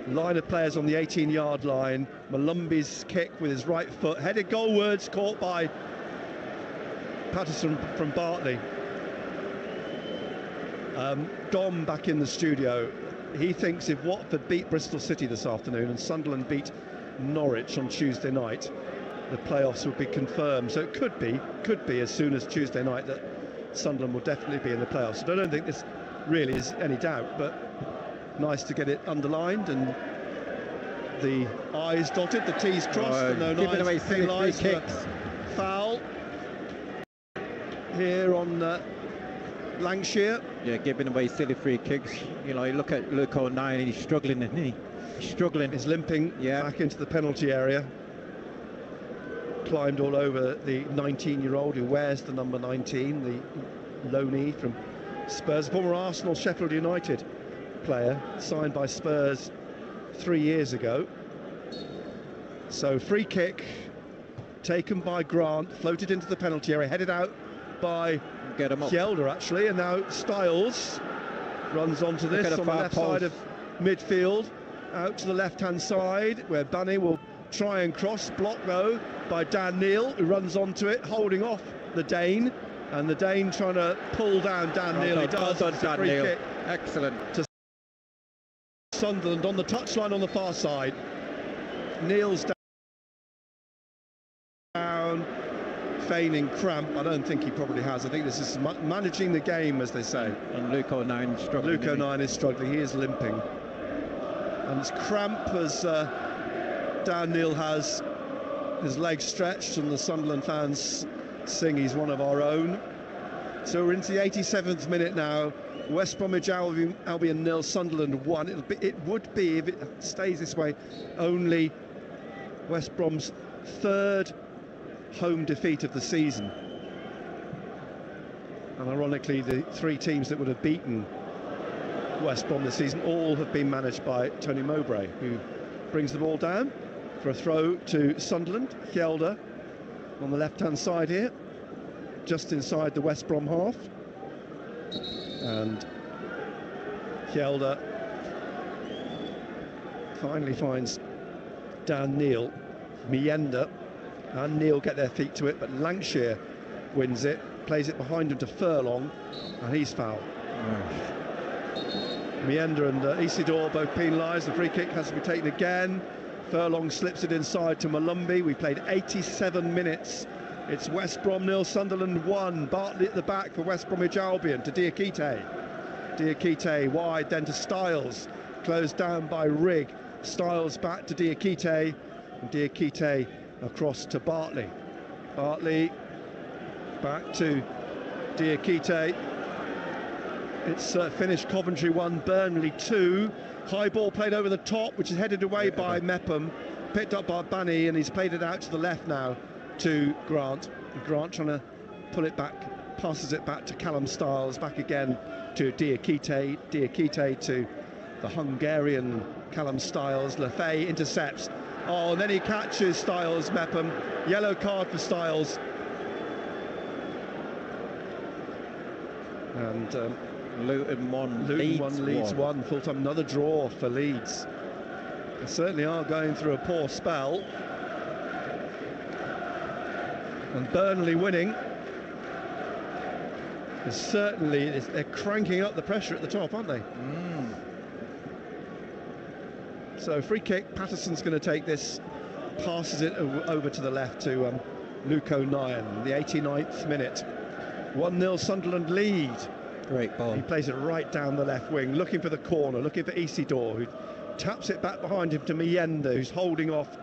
Line of players on the 18-yard line. Malumbi's kick with his right foot, headed goalwards, caught by Patterson from Bartley. Dom back in the studio. He thinks if Watford beat Bristol City this afternoon and Sunderland beat Norwich on Tuesday night, the playoffs would be confirmed. So it could be as soon as Tuesday night that Sunderland will definitely be in the playoffs. So I don't think this really is any doubt, but nice to get it underlined and the I's dotted, the T's crossed, and no giving away three lines kicks. Foul here on Lancashire. Yeah, giving away silly free kicks. You know, you look at Luke O'Neill and he's struggling, isn't he? He's struggling. He's limping back into the penalty area. Climbed all over the 19-year-old who wears the number 19, the loanee from Spurs, former Arsenal, Sheffield United player, signed by Spurs 3 years ago. So free kick taken by Grant, floated into the penalty area, headed out by Kjelder actually, and now Styles runs onto this on the left side of midfield, out to the left-hand side where Bunny will try and cross, blocked though by Dan Neil, who runs onto it, holding off the Dane, and the Dane trying to pull down Dan Neil. He does. It's a free kick. Excellent. To Sunderland on the touchline on the far side. Neil's down, feigning cramp. I don't think he probably has. I think this is managing the game, as they say. And Luke O'Neill is struggling. Luke O'Neill is struggling. He is limping. And as cramp as Dan Neil has, his legs stretched, and the Sunderland fans sing he's one of our own. So we're into the 87th minute now. West Bromwich Albion 0, Sunderland 1. It would be, if it stays this way, only West Brom's third home defeat of the season. And ironically, the three teams that would have beaten West Brom this season all have been managed by Tony Mowbray, who brings the ball down for a throw to Sunderland. Kjelder on the left-hand side here, just inside the West Brom half. And Kjelder finally finds Dan Neil. Mienda and Neil get their feet to it, but Lancashire wins it, plays it behind him to Furlong, and he's fouled. Mienda and Isidore both penalised. The free kick has to be taken again. Furlong slips it inside to Malumbi. We played 87 minutes. It's West Brom 0, Sunderland 1. Bartley at the back for West Bromwich Albion to Diakite. Diakite wide, then to Styles. Closed down by Rigg. Styles back to Diakite. And Diakite across to Bartley. Bartley back to Diakite. It's finished Coventry 1, Burnley 2. High ball played over the top, which is headed away by Mepham. Picked up by Bunny, and he's played it out to the left now to Grant. Grant trying to pull it back, passes it back to Callum Styles, back again to Diakite. Diakite to the Hungarian Callum Styles. Lefay intercepts. Oh, and then he catches Styles, Mepham. Yellow card for Styles. And Luton 1, Leeds 1. Full time, another draw for Leeds. They certainly are going through a poor spell. And Burnley winning. They're cranking up the pressure at the top, aren't they? So free kick, Patterson's going to take this, passes it over to the left to Luke O'Neill, the 89th minute. 1-0 Sunderland lead. Great ball. He plays it right down the left wing, looking for the corner, looking for Isidore, who taps it back behind him to Mienda, who's holding off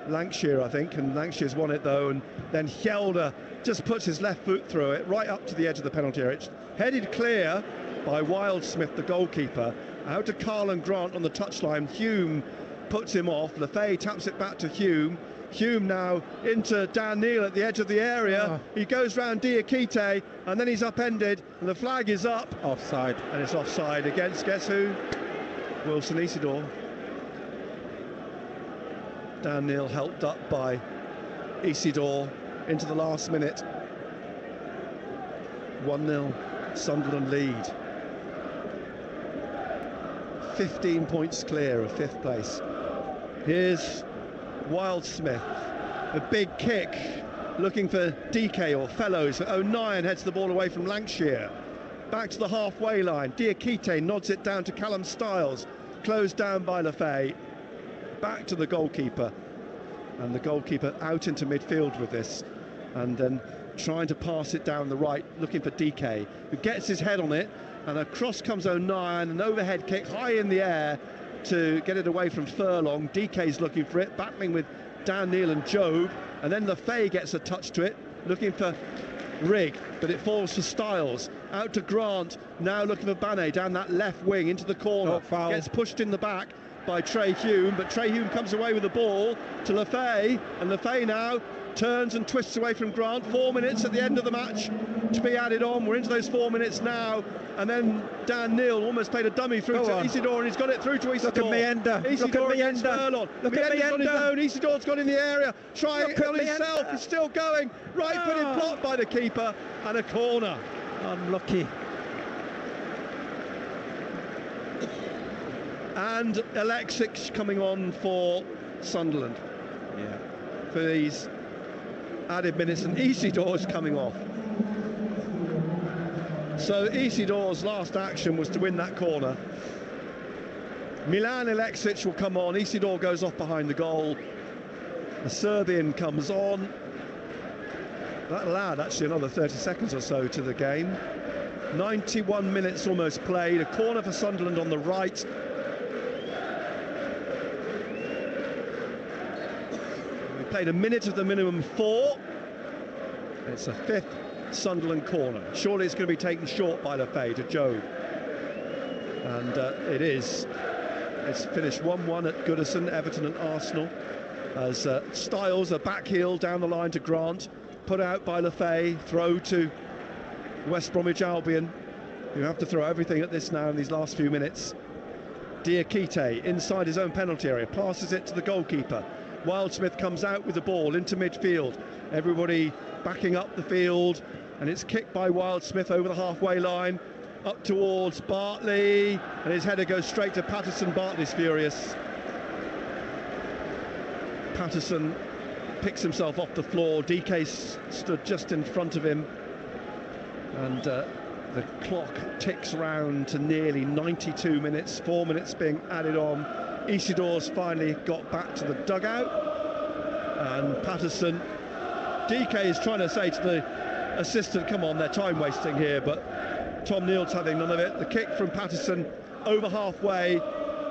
Lancashire, I think, and Lancashire's won it though, and then Kjelder just puts his left foot through it, right up to the edge of the penalty area. It's headed clear by Wildsmith, the goalkeeper, out to Carl and Grant on the touchline. Hume puts him off. Lefay taps it back to Hume. Hume now into Dan Neil at the edge of the area. He goes round Diakite, and then he's upended, and the flag is up. Offside. And it's offside against, guess who? Wilson Isidore. Dan Neil helped up by Isidore into the last minute. 1-0 Sunderland lead. 15 points clear of 5th place. Here's Wildsmith, a big kick, looking for DK or Fellows. O'Neill heads the ball away from Lancashire. Back to the halfway line. Diakite nods it down to Callum Styles. Closed down by Lefay. Back to the goalkeeper. And the goalkeeper out into midfield with this. And then trying to pass it down the right, looking for DK, who gets his head on it. And across comes O'Neill, an overhead kick high in the air to get it away from Furlong. DK's looking for it, battling with Dan Neil and Job, and then Lefay gets a touch to it, looking for Rigg, but it falls to Styles. Out to Grant, now looking for Bane down that left wing into the corner. Gets pushed in the back by Trey Hume, but Trey Hume comes away with the ball to Lefay, and Lefay now turns and twists away from Grant. 4 minutes at the end of the match to be added on. We're into those 4 minutes now, and then Dan Neal almost played a dummy through to Isidore, and he's got it through to Isidore. Look at Meander. Isidore against Furlong. Meander's on his own. Isidore's got in the area, trying it on himself. He's still going. Right-footed block by the keeper, and a corner. Unlucky. And Alexic coming on for Sunderland. Yeah. For these added minutes, and Isidore's coming off. So Isidore's last action was to win that corner. Milan Alexic will come on. Isidore goes off behind the goal. The Serbian comes on. That allowed actually another 30 seconds or so to the game. 91 minutes almost played. A corner for Sunderland on the right. We played a minute of the minimum 4. It's a 5th Sunderland corner. Surely it's going to be taken short by Lefay to Joe. And it is. It's finished 1-1 at Goodison, Everton and Arsenal. As Styles, a back heel down the line to Grant. Put out by Lefay, throw to West Bromwich Albion, who have to throw everything at this now in these last few minutes. Diakite inside his own penalty area, passes it to the goalkeeper. Wildsmith comes out with the ball into midfield. Everybody backing up the field, and it's kicked by Wildsmith over the halfway line, up towards Bartley, and his header goes straight to Patterson. Bartley's furious. Patterson picks himself off the floor. DK stood just in front of him, and the clock ticks round to nearly 92 minutes, 4 minutes being added on. Isidore's finally got back to the dugout, and Patterson, DK is trying to say to the assistant, come on, they're time wasting here, but Tom Neal's having none of it. The kick from Patterson over halfway,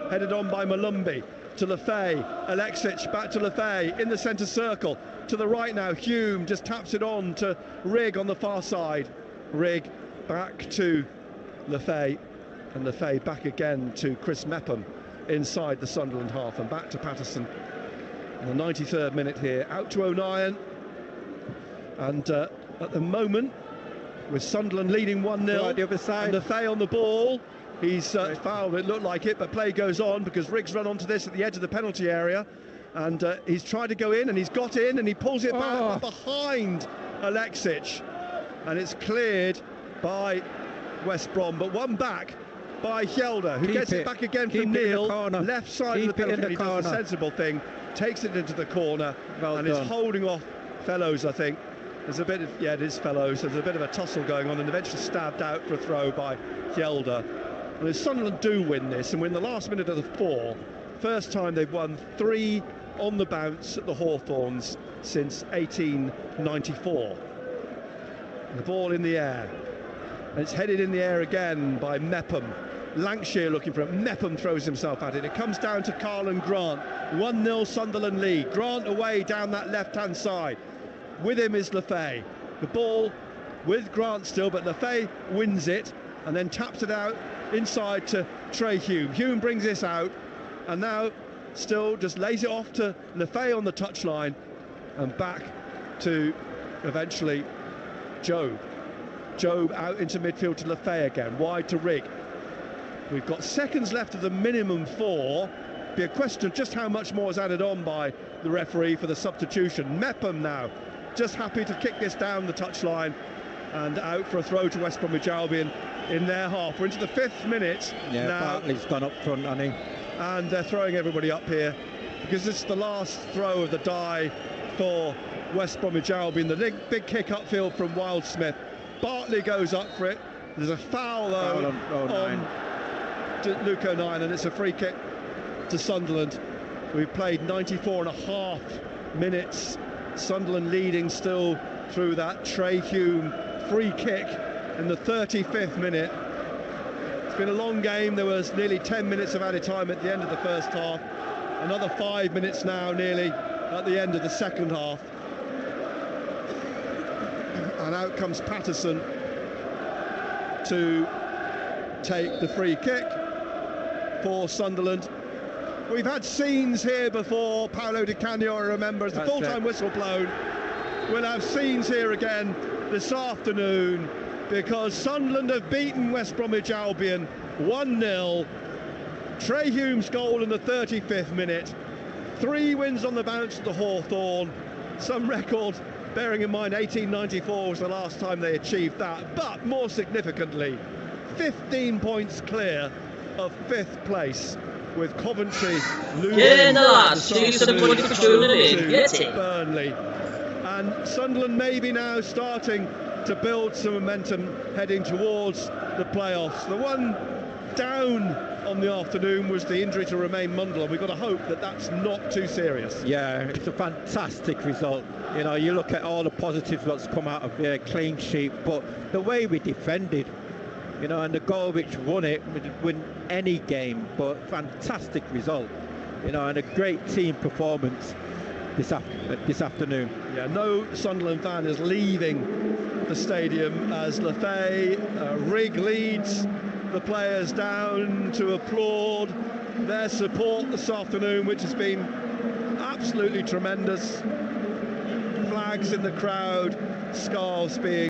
headed on by Malumbi to Lefay. Alexic back to Lefay in the centre circle. To the right now, Hume just taps it on to Rigg on the far side. Rigg back to Lefay, and Lefay back again to Chris Mepham inside the Sunderland half, and back to Patterson in the 93rd minute here. Out to O'Nien, and at the moment, with Sunderland leading 1-0, right, the other side. and Lefay on the ball. He's fouled, it looked like it, but play goes on because Rigg's run onto this at the edge of the penalty area, and he's tried to go in, and he's got in, and he pulls it back behind Alexic, and it's cleared by West Brom, but one back by Hjelde, who gets it back again from Neal, left side of the penalty. He does the sensible thing, takes it into the corner, and is holding off Fellows, I think. There's a bit of, yeah, it is Fellows. There's a bit of a tussle going on, and eventually stabbed out for a throw by Hjelde. And if Sunderland do win this, and we're in the last minute of the 4, first time they've won 3 on the bounce at the Hawthorns since 1894. And the ball in the air, and it's headed in the air again by Mepham. Lancashire looking for it. Mepham throws himself at it. It comes down to Carlin Grant. 1-0 Sunderland lead. Grant away down that left-hand side. With him is Lefay. The ball with Grant still, but Lefay wins it and then taps it out inside to Trey Hume. Hume brings this out, and now still just lays it off to Lefay on the touchline, and back to eventually Jobe. Jobe out into midfield to Lefay again, wide to Rigg. We've got seconds left of the minimum 4. Be a question of just how much more is added on by the referee for the substitution. Mepham now just happy to kick this down the touchline, and out for a throw to West Bromwich Albion in their half. We're into the 5th minute now. Bartley's gone up front, hasn't he? And they're throwing everybody up here because this is the last throw of the die for West Bromwich Albion. The big kick upfield from Wildsmith. Bartley goes up for it. There's a foul though on Luke O'Nien, and it's a free kick to Sunderland. We've played 94.5 minutes. Sunderland leading still through that Trey Hume free kick in the 35th minute. It's been a long game. There was nearly 10 minutes of added time at the end of the first half. Another 5 minutes now nearly at the end of the second half. and out comes Patterson to take the free kick for Sunderland. We've had scenes here before. Paolo Di Canio, I remember, as the full-time whistle blown. We'll have scenes here again this afternoon, because Sunderland have beaten West Bromwich Albion 1-0. Trey Hume's goal in the 35th minute. 3 wins on the bounce at the Hawthorn. Some record, bearing in mind 1894 was the last time they achieved that. But more significantly, 15 points clear of 5th place, with Coventry losing to Burnley. And Sunderland maybe now starting to build some momentum heading towards the playoffs. The one down on the afternoon was the injury to Romain Mundle, and we've got to hope that that's not too serious. Yeah, it's a fantastic result. You know, you look at all the positives that's come out of the clean sheet, but the way we defended, you know, and the goal which won it would win any game, but fantastic result, you know, and a great team performance this afternoon. Yeah, no Sunderland fan is leaving the stadium as Lefay, Rigg leads the players down to applaud their support this afternoon, which has been absolutely tremendous. Flags in the crowd, scarves being